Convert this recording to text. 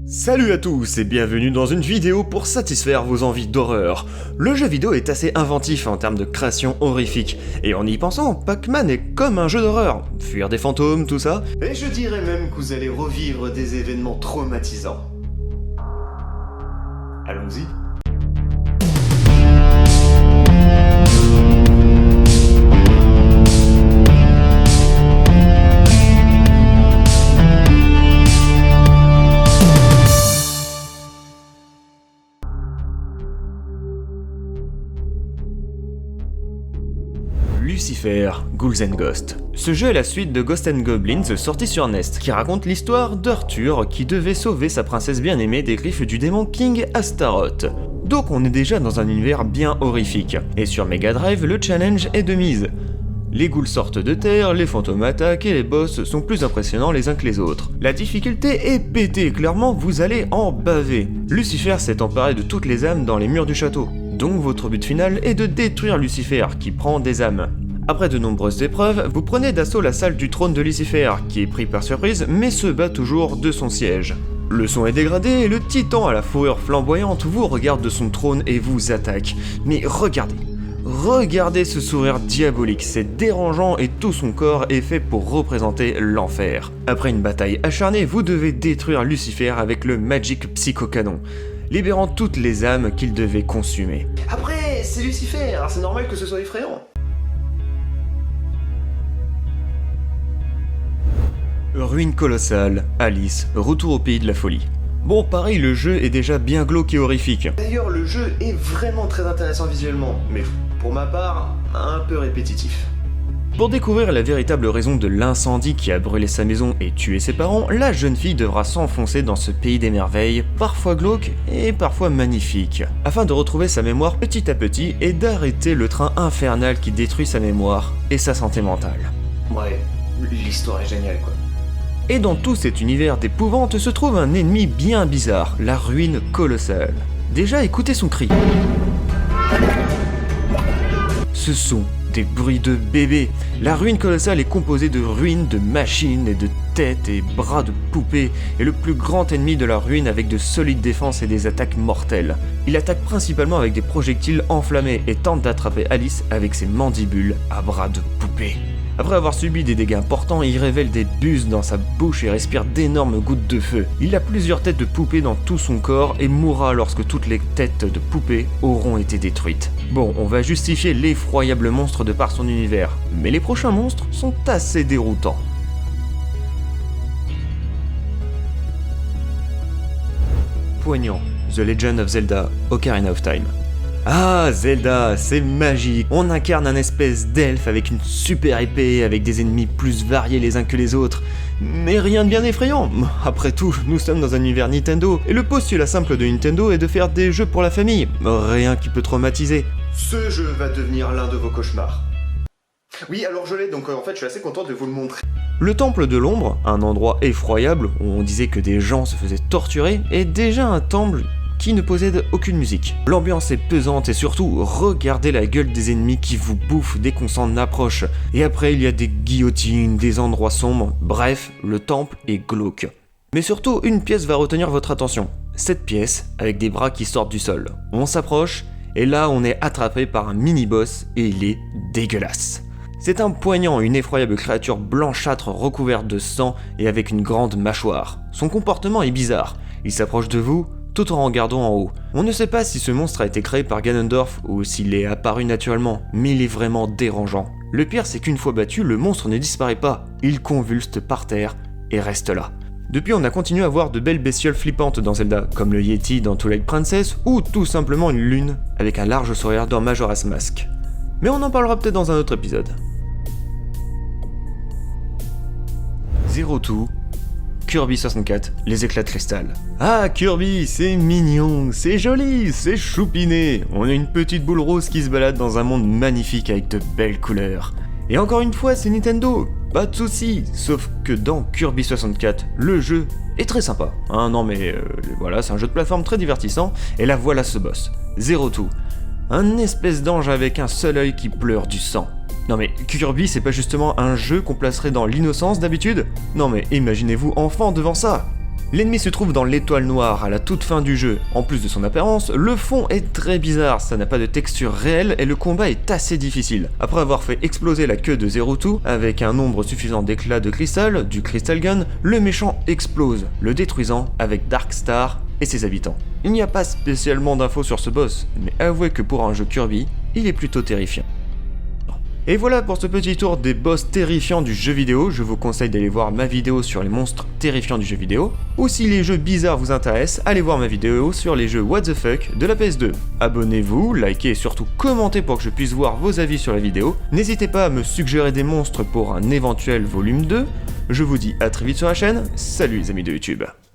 Salut à tous et bienvenue dans une vidéo pour satisfaire vos envies d'horreur. Le jeu vidéo est assez inventif en termes de création horrifique, et en y pensant, Pac-Man est comme un jeu d'horreur, fuir des fantômes, tout ça, et je dirais même que vous allez revivre des événements traumatisants. Allons-y. Lucifer, Ghouls and Ghosts. Ce jeu est la suite de Ghosts and Goblins sorti sur NES, qui raconte l'histoire d'Arthur qui devait sauver sa princesse bien-aimée des griffes du démon King Astaroth. Donc on est déjà dans un univers bien horrifique, et sur Mega Drive le challenge est de mise. Les ghouls sortent de terre, les fantômes attaquent et les boss sont plus impressionnants les uns que les autres. La difficulté est pétée, clairement vous allez en baver. Lucifer s'est emparé de toutes les âmes dans les murs du château. Donc votre but final est de détruire Lucifer qui prend des âmes. Après de nombreuses épreuves, vous prenez d'assaut la salle du trône de Lucifer, qui est pris par surprise mais se bat toujours de son siège. Le son est dégradé et le titan à la fourrure flamboyante vous regarde de son trône et vous attaque. Mais regardez ce sourire diabolique, c'est dérangeant et tout son corps est fait pour représenter l'enfer. Après une bataille acharnée, vous devez détruire Lucifer avec le Magic Psycho-Canon, libérant toutes les âmes qu'il devait consumer. Après, c'est Lucifer, alors c'est normal que ce soit effrayant. Ruine colossale, Alice, retour au pays de la folie. Bon, pareil, le jeu est déjà bien glauque et horrifique. D'ailleurs, le jeu est vraiment très intéressant visuellement, mais pour ma part, un peu répétitif. Pour découvrir la véritable raison de l'incendie qui a brûlé sa maison et tué ses parents, la jeune fille devra s'enfoncer dans ce pays des merveilles, parfois glauque et parfois magnifique, afin de retrouver sa mémoire petit à petit et d'arrêter le train infernal qui détruit sa mémoire et sa santé mentale. Ouais, l'histoire est géniale quoi. Et dans tout cet univers d'épouvante se trouve un ennemi bien bizarre, la ruine colossale. Déjà écoutez son cri. Ce sont des bruits de bébés. La ruine colossale est composée de ruines, de machines et de têtes et bras de poupées, et le plus grand ennemi de la ruine avec de solides défenses et des attaques mortelles. Il attaque principalement avec des projectiles enflammés et tente d'attraper Alice avec ses mandibules à bras de poupée. Après avoir subi des dégâts importants, il révèle des bus dans sa bouche et respire d'énormes gouttes de feu. Il a plusieurs têtes de poupées dans tout son corps et mourra lorsque toutes les têtes de poupées auront été détruites. Bon, on va justifier l'effroyable monstre de par son univers, mais les prochains monstres sont assez déroutants. Poignant, The Legend of Zelda, Ocarina of Time. Ah, Zelda, c'est magique. On incarne un espèce d'elfe avec une super épée, avec des ennemis plus variés les uns que les autres. Mais rien de bien effrayant. Après tout, nous sommes dans un univers Nintendo, et le postulat simple de Nintendo est de faire des jeux pour la famille. Rien qui peut traumatiser. Ce jeu va devenir l'un de vos cauchemars. Oui, alors je l'ai, donc en fait je suis assez content de vous le montrer. Le temple de l'ombre, un endroit effroyable où on disait que des gens se faisaient torturer, est déjà un temple qui ne possède aucune musique. L'ambiance est pesante et surtout, regardez la gueule des ennemis qui vous bouffent dès qu'on s'en approche. Et après, il y a des guillotines, des endroits sombres, bref, le temple est glauque. Mais surtout, une pièce va retenir votre attention. Cette pièce, avec des bras qui sortent du sol. On s'approche, et là on est attrapé par un mini-boss, et il est dégueulasse. C'est un poignant, une effroyable créature blanchâtre recouverte de sang et avec une grande mâchoire. Son comportement est bizarre. Il s'approche de vous, tout en regardant en haut. On ne sait pas si ce monstre a été créé par Ganondorf ou s'il est apparu naturellement, mais il est vraiment dérangeant. Le pire c'est qu'une fois battu, le monstre ne disparaît pas, il convulse par terre et reste là. Depuis on a continué à voir de belles bestioles flippantes dans Zelda, comme le Yeti dans Twilight Princess ou tout simplement une lune avec un large sourire dans Majora's Mask. Mais on en parlera peut-être dans un autre épisode. Zero Two, Kirby 64, les éclats de cristal. Ah Kirby, c'est mignon, c'est joli, c'est choupiné. On a une petite boule rose qui se balade dans un monde magnifique avec de belles couleurs. Et encore une fois, c'est Nintendo, pas de soucis. Sauf que dans Kirby 64, le jeu est très sympa. Non mais voilà, c'est un jeu de plateforme très divertissant. Et là voilà ce boss, Zero Two. Un espèce d'ange avec un seul œil qui pleure du sang. Non mais Kirby c'est pas justement un jeu qu'on placerait dans l'innocence d'habitude ? Non mais imaginez-vous enfant devant ça. L'ennemi se trouve dans l'étoile noire à la toute fin du jeu. En plus de son apparence, le fond est très bizarre, ça n'a pas de texture réelle et le combat est assez difficile. Après avoir fait exploser la queue de Zero-Two avec un nombre suffisant d'éclats de cristal, du Crystal Gun, le méchant explose, le détruisant avec Darkstar et ses habitants. Il n'y a pas spécialement d'infos sur ce boss, mais avouez que pour un jeu Kirby, il est plutôt terrifiant. Et voilà pour ce petit tour des boss terrifiants du jeu vidéo, je vous conseille d'aller voir ma vidéo sur les monstres terrifiants du jeu vidéo, ou si les jeux bizarres vous intéressent, allez voir ma vidéo sur les jeux What the Fuck de la PS2. Abonnez-vous, likez et surtout commentez pour que je puisse voir vos avis sur la vidéo, n'hésitez pas à me suggérer des monstres pour un éventuel volume 2, je vous dis à très vite sur la chaîne, salut les amis de YouTube.